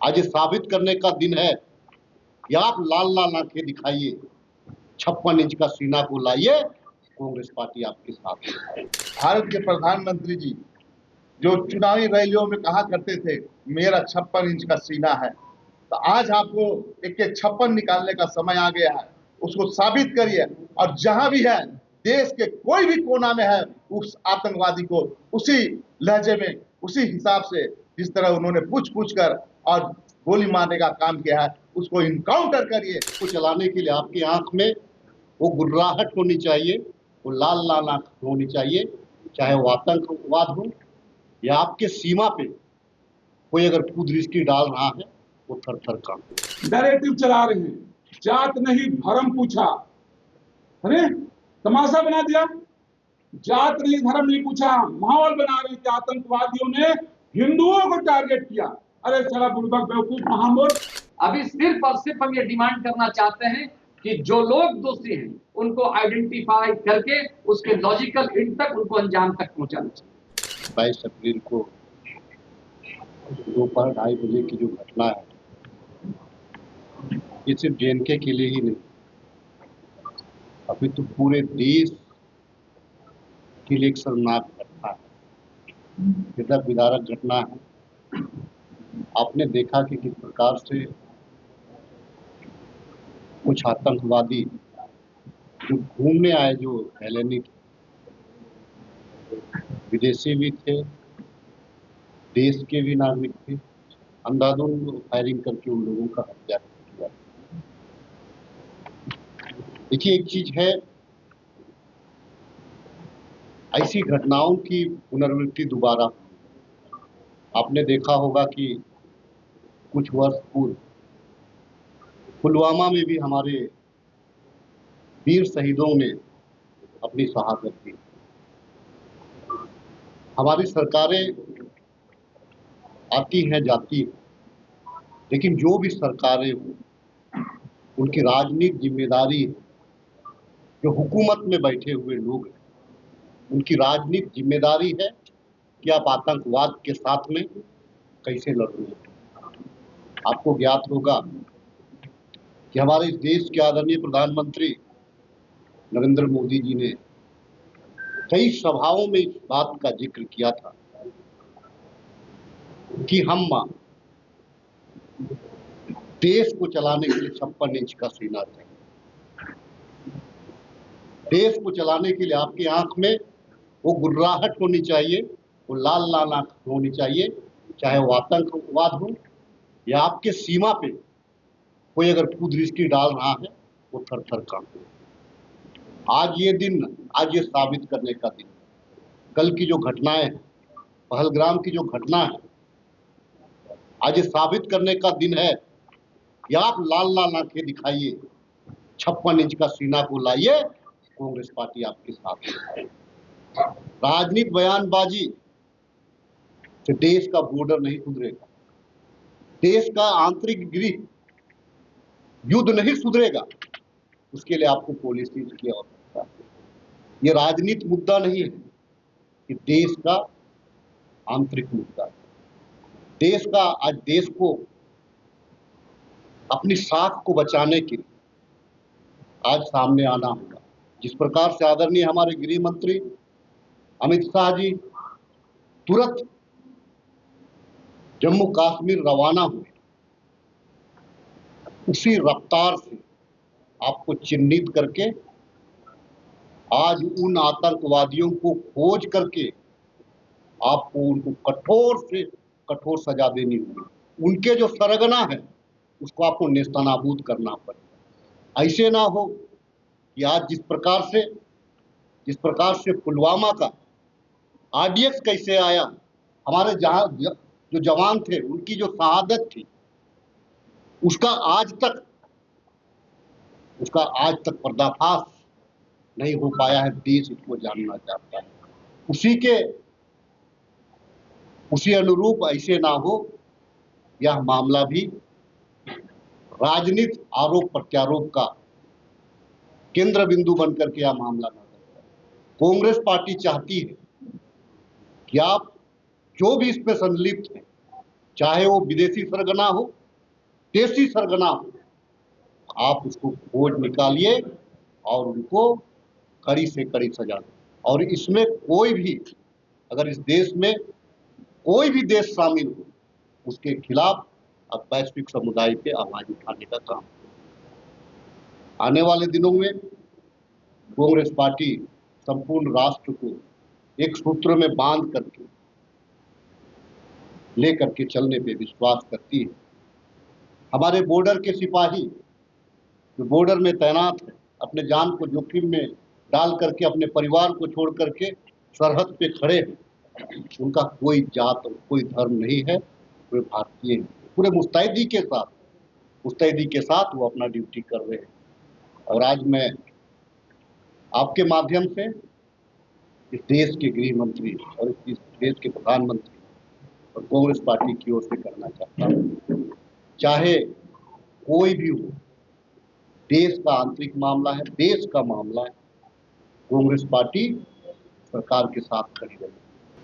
आज ये साबित करने का दिन है कि आप लाल लाल आंखें दिखाइए, 56 इंच का सीना को लाइए, कांग्रेस पार्टी आपके साथ है। भारत के प्रधानमंत्री जी जो चुनावी रैलियों में कहा करते थे मेरा 56 इंच का सीना है, तो आज आपको एक 56 निकालने का समय आ गया है। उसको साबित करिए और जहां भी है देश के कोई भी कोना में है उस आतंकवादी को उसी लहजे में उसी हिसाब से जिस तरह उन्होंने पूछ कर और गोली मारने का काम किया है उसको इनकाउंटर करिए। को चलाने के लिए आपकी आंख में वो गुर्राहट होनी चाहिए, वो लाल लाल आंख होनी चाहिए, चाहे वो आतंकवाद हो या आपके सीमा पे कोई अगर दृष्टि डाल रहा है वो थर थर कांपे। नैरेटिव चला रहे हैं, जात नहीं धर्म पूछा, अरे तमाशा बना दिया। जात नहीं धर्म नहीं पूछा, माहौल बना रहे थे। आतंकवादियों ने हिंदुओं को टारगेट किया। अरे साला बुर्बक बेवकूफ महामूर्ख। अभी सिर्फ और सिर्फ हम ये डिमांड करना चाहते हैं कि जो लोग दोषी हैं उनको आइडेंटिफाई करके उसके लॉजिकल एंड तक उनको अंजाम तक पहुंचाना चाहिए। 22 अप्रैल को दोपहर 2:30 बजे की जो घटना है ये सिर्फ जेएनके के लिए ही नहीं, अभी तो पूरे देश के लिए एक शर्मनाक घटना है, हृदय विदारक घटना है। आपने देखा कि किस प्रकार से कुछ आतंकवादी जो घूमने आए, जो हेलेनिक विदेशी भी थे, देश के भी नागरिक थे, अंधाधुंध फायरिंग करके उन लोगों का हत्या किया। देखिए, एक चीज है, ऐसी घटनाओं की पुनरावृत्ति दोबारा। आपने देखा होगा कि कुछ वर्ष पूर्व पुलवामा में भी हमारे वीर शहीदों ने अपनी शहादत दी। हमारी सरकारें आती हैं जाती हैं, लेकिन जो भी सरकारें हों उनकी राजनीतिक जिम्मेदारी है, जो हुकूमत में बैठे हुए लोग हैं उनकी राजनीतिक जिम्मेदारी है कि आप आतंकवाद के साथ में कैसे लड़ रहे हैं। आपको ज्ञात होगा कि हमारे इस देश के आदरणीय प्रधानमंत्री नरेंद्र मोदी जी ने कई सभाओं में इस बात का जिक्र किया था कि हम देश को चलाने के लिए 56 इंच का सीना चाहिए। देश को चलाने के लिए आपकी आंख में वो गुर्राहट होनी चाहिए, वो लाल लाल आंख होनी चाहिए, चाहे वो आतंकवाद हो या आपके सीमा पे कोई अगर दृष्टि डाल रहा है वो थर थर कांपे। आज ये दिन, आज ये साबित करने का दिन, कल की जो घटनाएं हैं, पहलगाम की जो घटना है, आज ये साबित करने का दिन है कि आप लाल लाल आंखें दिखाइए, 56 इंच का सीना को लाइए, कांग्रेस पार्टी आपके साथ है। राजनीतिक बयानबाजी से देश का बॉर्डर नहीं सुधरेगा, देश का आंतरिक गृह युद्ध नहीं सुधरेगा, उसके लिए आपको पॉलिसी की आवश्यकता है। ये राजनीतिक मुद्दा नहीं है, कि देश का आंतरिक मुद्दा है। देश का, आज देश को अपनी साख को बचाने के लिए आज सामने आना होगा। जिस प्रकार से आदरणीय हमारे गृह मंत्री अमित शाह जी तुरंत जम्मू कश्मीर रवाना हुए, उसी रफ्तार से आपको चिन्हित करके आज उन आतंकवादियों को खोज करके आपको उनको कठोर से कठोर सजा देनी होगी। उनके जो सरगना है उसको आपको नेस्तनाबूद करना पड़ेगा। ऐसे ना हो कि आज जिस प्रकार से पुलवामा का आरडीएक्स कैसे आया, हमारे जो जवान थे उनकी जो शहादत थी, उसका आज तक पर्दाफाश नहीं हो पाया है। देश इसको जानना चाहता है। उसी अनुरूप ऐसे ना हो, यह मामला भी राजनीतिक आरोप प्रत्यारोप का केंद्र बिंदु बनकर के यह मामला न बने। कांग्रेस पार्टी चाहती है कि आप जो भी इसमें संलिप्त हैं, चाहे वो विदेशी सरगना हो, देसी सरगना हो, आप उसको खोज निकालिए और उनको कड़ी से कड़ी सजा दें। और इसमें कोई भी, अगर इस देश में कोई भी देश शामिल हो, उसके खिलाफ अब वैश्विक समुदाय के आवाज उठाने का काम। आने वाले दिनों में कांग्रेस पार्टी संपूर्ण राष्ट्र को एक सूत्र में बांध करके लेकर के चलने पे विश्वास करती है। हमारे बॉर्डर के सिपाही जो बॉर्डर में तैनात है, अपने जान को जोखिम में डाल करके अपने परिवार को छोड़ करके सरहद पे खड़े हैं, उनका कोई जात और कोई धर्म नहीं है, वे भारतीय हैं। पूरे मुस्तैदी के साथ वो अपना ड्यूटी कर रहे हैं। और आज मैं आपके माध्यम से इस देश के गृह मंत्री और इस देश के प्रधानमंत्री और कांग्रेस पार्टी की ओर से करना चाहता हूँ, चाहे कोई भी हो, देश का आंतरिक मामला है, देश का मामला है, कांग्रेस पार्टी सरकार के साथ खड़ी रही।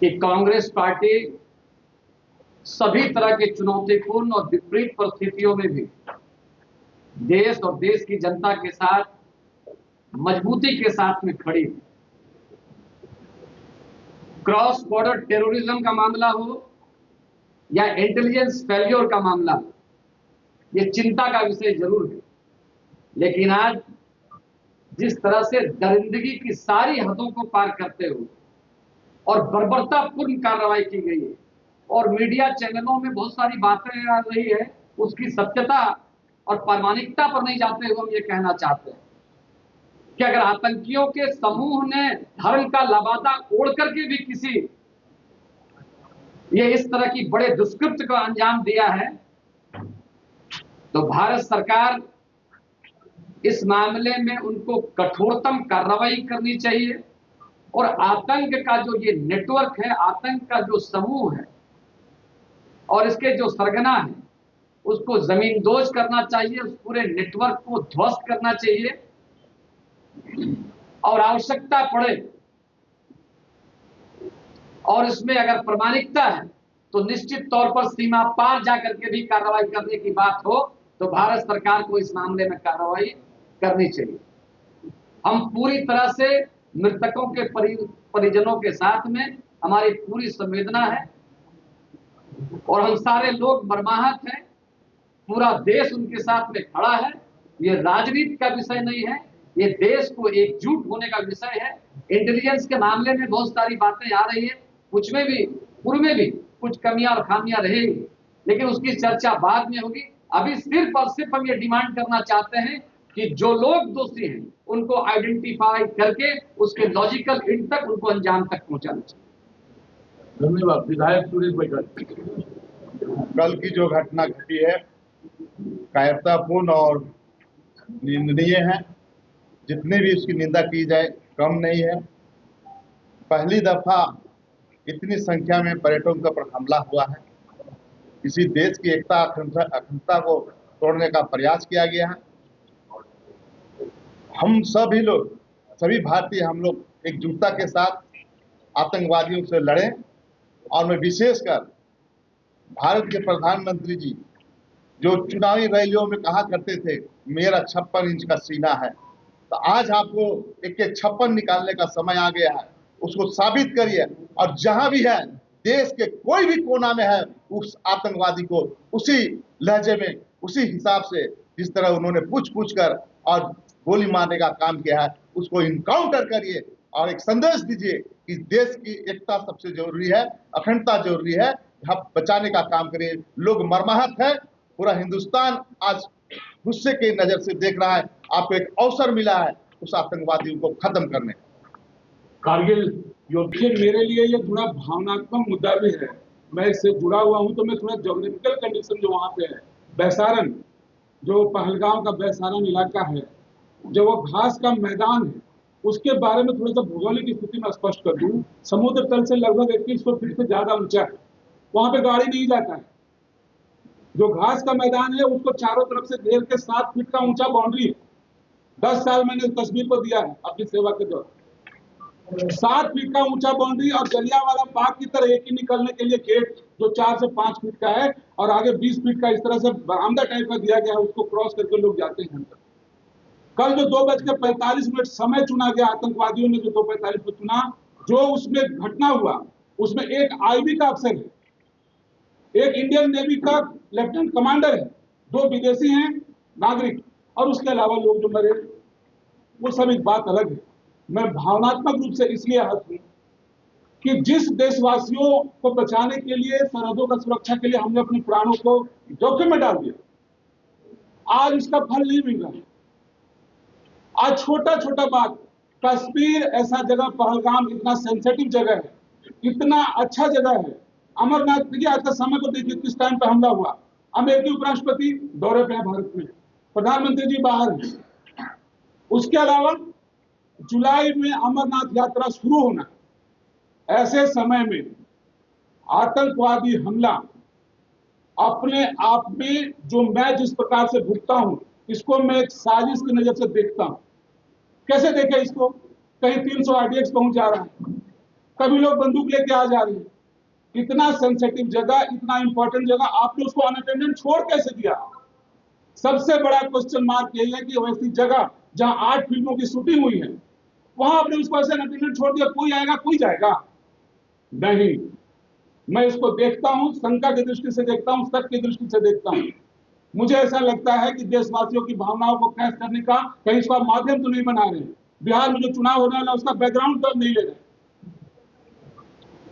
कि कांग्रेस पार्टी सभी तरह के चुनौतीपूर्ण और विपरीत परिस्थितियों में भी देश और देश की जनता के साथ मजबूती के साथ में खड़ी है। क्रॉस बॉर्डर टेररिज्म का मामला हो या इंटेलिजेंस फेल्योर का मामला, ये चिंता का विषय जरूर है, लेकिन आज जिस तरह से दरिंदगी की सारी हदों को पार करते हुए और बर्बरतापूर्ण कार्रवाई की गई है और मीडिया चैनलों में बहुत सारी बातें आ रही है, उसकी सत्यता और प्रामाणिकता पर नहीं जाते हुए हम ये कहना चाहते हैं कि अगर आतंकियों के समूह ने धर्म का लबादा ओढ़ करके भी किसी ये इस तरह की बड़े दुष्कृत्य को अंजाम दिया है, तो भारत सरकार इस मामले में उनको कठोरतम कार्रवाई करनी चाहिए और आतंक का जो ये नेटवर्क है, आतंक का जो समूह है और इसके जो सरगना है, उसको जमींदोज करना चाहिए, उस पूरे नेटवर्क को ध्वस्त करना चाहिए और आवश्यकता पड़े और इसमें अगर प्रामाणिकता है तो निश्चित तौर पर सीमा पार जाकर के भी कार्रवाई करने की बात हो तो भारत सरकार को इस मामले में कार्रवाई करनी चाहिए। हम पूरी तरह से मृतकों के परिजनों के साथ में, हमारी पूरी संवेदना है और हम सारे लोग मर्माहत हैं, पूरा देश उनके साथ में खड़ा है। ये राजनीति का विषय नहीं है, ये देश को एकजुट होने का विषय है। इंटेलिजेंस के मामले में बहुत सारी बातें आ रही है, कुछ में भी पूर्व में भी कुछ कमियां और खामियां रहेगी, लेकिन उसकी चर्चा बाद में होगी। अभी सिर्फ और सिर्फ हम ये डिमांड करना चाहते हैं कि जो लोग दोषी हैं उनको आइडेंटिफाई करके उसके लॉजिकल एंड तक, उनको अंजाम तक पहुंचाना चाहिए। धन्यवाद। विधायक सुरेश बैठक। कल की जो घटना घटी है कायरतापूर्ण और निंदनीय है, जितनी भी उसकी निंदा की जाए कम नहीं है। पहली दफा इतनी संख्या में पर्यटकों पर हमला हुआ है, किसी देश की एकता अखंडता को तोड़ने का प्रयास किया गया है। हम सभी लोग, सभी भारतीय, हम लोग एकजुटता के साथ आतंकवादियों से लड़ें। और मैं विशेषकर भारत के प्रधानमंत्री जी जो चुनावी रैलियों में कहा करते थे मेरा 56 इंच का सीना है, तो आज आपको एक 56 निकालने का समय आ गया है। उसको साबित करिए और जहां भी है, देश के कोई भी कोना में है, उस आतंकवादी को उसी लहजे में, उसी हिसाब से जिस तरह उन्होंने पूछ कर और गोली मारने का काम किया है, उसको इनकाउंटर करिए और एक संदेश दीजिए कि देश की एकता सबसे जरूरी है, अखंडता जरूरी है, आप बचाने का काम करिए। लोग मर्माहत है, पूरा हिंदुस्तान आज गुस्से की नजर से देख रहा है। आपको एक अवसर मिला है उस आतंकवादियों को खत्म करने का। कारगिल योद्धा, मेरे लिए ये थोड़ा भावनात्मक मुद्दा भी है, मैं इससे जुड़ा हुआ हूं, तो मैं थोड़ा ज्योग्राफिकल कंडीशन जो वहां पे है, बैसारन, जो पहलगांव का बैसारन इलाका है, जो वो घास का मैदान है, उसके बारे में थोड़ा सा भौगोलिक स्थिति में स्पष्ट कर दूं। समुद्र तल से लगभग 2100 फीट से ज्यादा ऊंचा है, वहां पे गाड़ी नहीं जाता है। जो घास का मैदान है उसको चारों तरफ से घेर के 7 फीट का ऊंचा बाउंड्री है। 10 साल मैंने कश्मीर को दिया है अपनी सेवा के दौरान। 7 फीट का ऊंचा बाउंड्री और जलियांवाला बाग की तरह एक ही निकलने के लिए गेट जो 4 से 5 फीट का है और आगे 20 फीट का इस तरह से बरामदा टाइप का दिया गया है, उसको क्रॉस करके लोग जाते हैं अंदर। कल जो 2:45 समय चुना गया, आतंकवादियों ने जो 2:45 को चुना, जो उसमें घटना हुआ उसमें एक आईबी का अफसर है, एक इंडियन नेवी का लेफ्टिनेंट कमांडर है, 2 विदेशी हैं नागरिक, और उसके अलावा लोग जो मरे वो सब एक बात अलग है। मैं भावनात्मक रूप से इसलिए आहत हूं कि जिस देशवासियों को बचाने के लिए, सरहदों का सुरक्षा के लिए हमने अपने प्राणों को जोखिम में डाल दिया, आज इसका फल नहीं मिल रहा है। आज छोटा छोटा बात, कश्मीर ऐसा जगह, पहलगाम इतना सेंसिटिव जगह है, इतना अच्छा जगह है, अमरनाथ, देखिए आज का समय को देखिए किस टाइम पे हमला हुआ। अमेरिकी उपराष्ट्रपति दौरे पे है भारत में, प्रधानमंत्री जी बाहर हैं, उसके अलावा जुलाई में अमरनाथ यात्रा शुरू होना, ऐसे समय में आतंकवादी हमला अपने आप में, जो मैं जिस प्रकार से भुगता हूं, इसको मैं एक साजिश की नजर से देखता हूं। कैसे देखे इसको? कहीं 300 RDX पहुंच जा रहा है, कभी लोग बंदूक लेके आ जा रहे हैं। इतना सेंसिटिव जगह, इतना इंपॉर्टेंट जगह, आपने उसको अनअटेंडेंट छोड़ कैसे दिया? सबसे बड़ा क्वेश्चन मार्क यही है कि वैसी जगह जहां 8 फिल्मों की शूटिंग हुई है, वहां आपने उसको ऐसे अनअटेंडेंट छोड़ दिया। कोई आएगा, कोई जाएगा नहीं। मैं इसको देखता हूं, शंका की दृष्टि से देखता हूं, शक की दृष्टि से देखता हूं। मुझे ऐसा लगता है कि देशवासियों की भावनाओं को कैच करने का कहीं इसका माध्यम तो नहीं बना रहे। बिहार में जो चुनाव होने वाला उसका बैकग्राउंड तो नहीं ले रहे।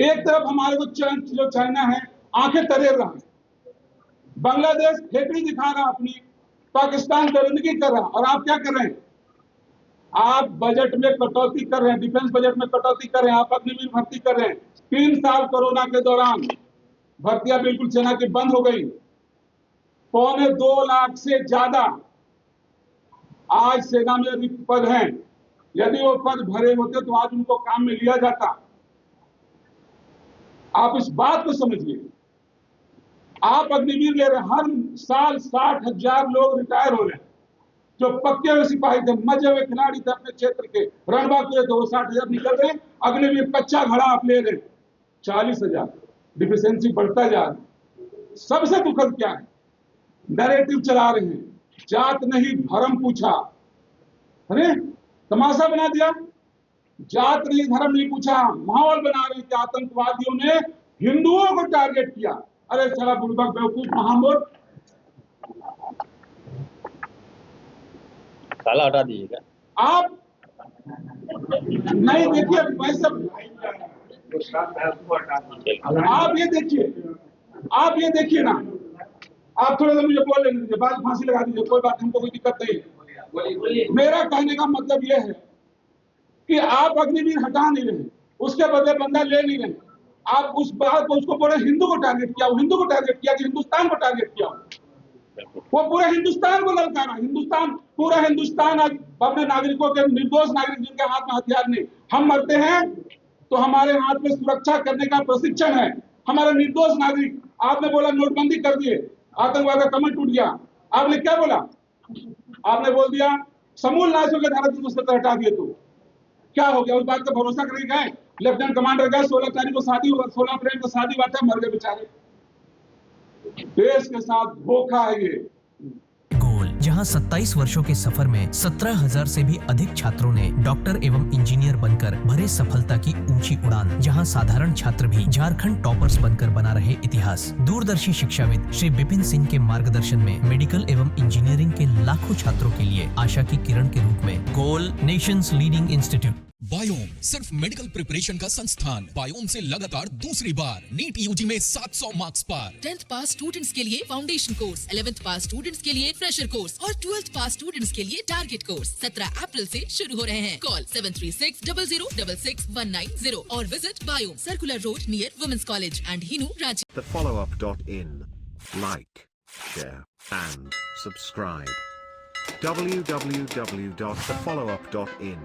एक तरफ हमारे को जो चाइना है आंखें तरेर रहा है, बांग्लादेश खेपड़ी दिखा रहा अपनी, पाकिस्तान दरिंदगी कर रहा, और आप क्या कर रहे हैं? आप बजट में कटौती कर रहे हैं, डिफेंस बजट में कटौती कर रहे हैं, आप अग्निवीर भर्ती कर रहे हैं। 3 साल कोरोना के दौरान भर्तियां बिल्कुल सेना की बंद हो गई, 2.25 लाख से ज्यादा आज सेना में रिक्त पद हैं। यदि वो पद भरे होते तो आज उनको काम में लिया जाता। आप इस बात को समझिए, आप अग्निवीर ले रहे हैं, हर साल 60,000 लोग रिटायर हो रहे हैं। जो पक्के हुए सिपाही थे, मजे हुए खिलाड़ी थे अपने क्षेत्र के, रणबांकुरे थे, वो 60,000 निकल रहे हैं। अग्निवीर कच्चा घड़ा आप ले रहे हैं 40,000। डिफिशियंसी बढ़ता जा रहा है। सबसे दुखद क्या है? नैरेटिव चला रहे हैं, जात नहीं धर्म पूछा। अरे तमाशा बना दिया, जात नहीं धर्म नहीं पूछा। माहौल बना रहे कि आतंकवादियों ने हिंदुओं को टारगेट किया। अरे साला बुड़बक बेवकूफ महामूर्ख, काला हटा दीजिएगा। आप नहीं देखिए वैसे, आप ये देखिए ना, आप थोड़ा सा मुझे बोल लेने दीजिए, बाद फांसी लगा दीजिए, कोई बात, हमको कोई दिक्कत नहीं है। मेरा कहने का मतलब यह है कि आप अग्निवीर हटा नहीं रहे, उसके बदले बंदा ले नहीं रहे। आप उस बात को, उसको पूरे हिंदू को टारगेट किया, वो हिंदू को टारगेट किया कि हिंदुस्तान को टारगेट किया, वो पूरे हिंदुस्तान को ललकारा। हिंदुस्तान, पूरा हिंदुस्तान आज अपने नागरिकों के, निर्दोष नागरिक जिनके हाथ में हथियार नहीं, हम मरते हैं तो हमारे हाथ में सुरक्षा करने का प्रशिक्षण है। हमारे निर्दोष नागरिक, आपने बोला नोटबंदी कर दिए, आतंकवाद का कमर टूट गया, आपने क्या बोला? आपने बोल दिया समूल नाशों के धारा 370 हटा दिए, तो क्या हो गया? उस बात का भरोसा करके गए, लेफ्टिनेंट कमांडर गए, 16 तारीख को शादी हुआ, 16 अप्रैल को शादी हुआ था, मर गए बेचारे। देश के साथ धोखा है ये। गोल, जहां 27 वर्षों के सफर में 17,000 से भी अधिक छात्रों ने डॉक्टर एवं इंजीनियर बनकर भरे सफलता की ऊंची उड़ान, जहां साधारण छात्र भी झारखंड टॉपर्स बनकर बना रहे इतिहास। दूरदर्शी शिक्षाविद श्री विपिन सिंह के मार्गदर्शन में मेडिकल एवं इंजीनियरिंग के लाखों छात्रों के लिए आशा की किरण के रूप में गोल, नेशंस लीडिंग इंस्टीट्यूट। बायोम सिर्फ मेडिकल प्रिपरेशन का संस्थान। बायोम से लगातार दूसरी बार नीट यूजी में 700 मार्क्स पार। 10th पास स्टूडेंट्स के लिए फाउंडेशन कोर्स, 11th पास स्टूडेंट्स के लिए फ्रेशर कोर्स और 12th पास स्टूडेंट्स के लिए टारगेट कोर्स 17 अप्रैल से शुरू हो रहे हैं। कॉल 7360066190 और visit Biome, circular road near women's college and Hinoo, Ranchi. thefollowup.in. Like, share and subscribe. www.thefollowup.in